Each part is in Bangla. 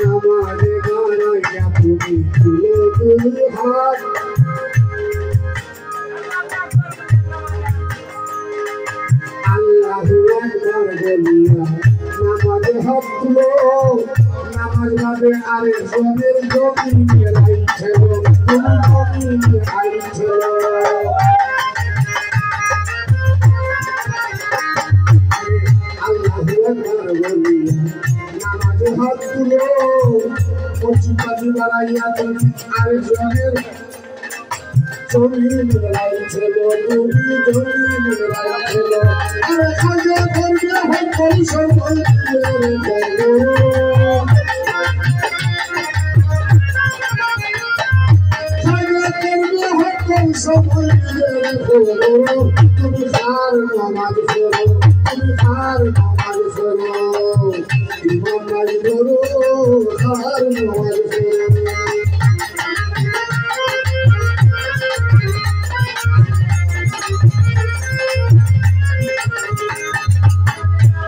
নামাজে দাঁড়াইয়া তুমি তুলে দুই হাত আল্লাহু আকবার বলিয়া নামাজে হাত তুলো নামাজ বাদে আরেকজনের জমিনে আইছিল তুমি জমিনে আইছিল আল্লাহু আকবার বলিয়া নামাজে হাত তুলো পশ্চিমবাদী বাড়াইয়া তুমি আরেকজনের জমিনে আইছিল তুমি জমিনে আইছিল আরে খাজা করবে হয় পরিশ্রম তুমি আর নামাজ পড়ো তুমি আর নামাজ পড়ো নামাজ পড়ো আর নামাজ পড়ো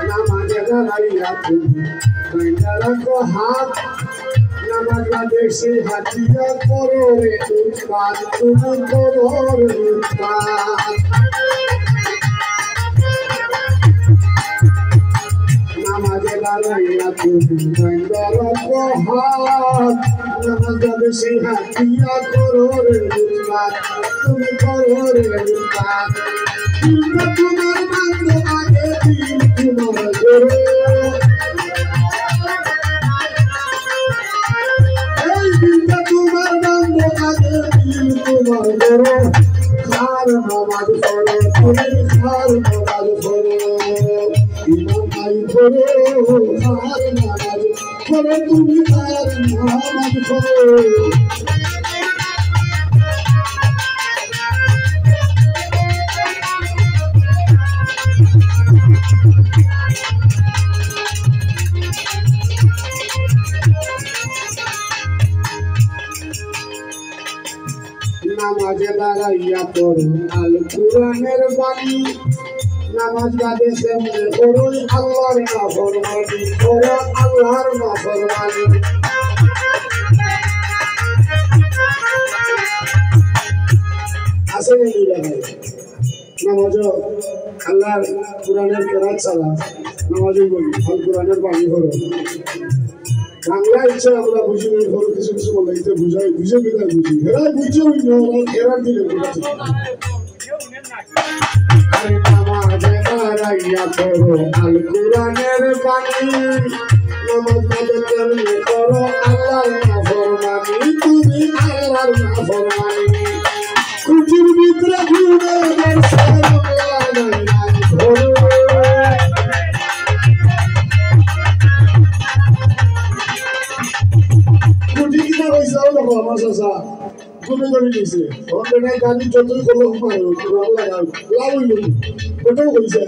নামাজে দাঁড়াইয়া তুমি রাখো হাত নামাজ বাদে সে হাতিয়া করো রে উৎপাদ তুমি করো রে উৎপাদ নামাজে দাঁড়াইয়া তুমি রাখো হাত নামাজ বাদে সে হাতিয়া করো রে উৎপাদ তুমি করো রে উৎপাদ তোমার বান্ধব আগে দিন তোমার করো খার নামাজ পড়ো তুমি খার নামাজ পড়ো ইমাম পড়ো খার নামাজ পড়ো তুমি খার নামাজ পড়ো নামাজে দাঁড়াইয়া পড়ো আল কুরআনের বাণী নামাজ বাদে সামনে করো আল্লাহর নাফরমানি করো আল্লাহর নাফরমানি আসলে এই লাগাই নামাজ আল্লাহর কুরআনের কেরাত সালা নামাজে বলি আল কুরআনের বাণী করো বাংলা ইচ্ছা আমরা বুঝি নেই ধরো কিছু কিছু বলে এটা বুঝাই বুঝে বিদায় বুঝি এরাই বুঝছে ওই এরার দিলে আরে নামাজে দাঁড়াইয়া পড়ো আল কুরআনের বাণী নামাজ বাদে কেমনে করো আল্লাহর নাফরমানি তুমি আল্লাহর নাফরমানি কুটির ভিতরে ঘুরে তুমি করে নিয়েছে গাড়ি যতই করলো লাভ ওটাও বলছে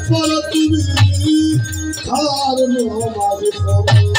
Follow me,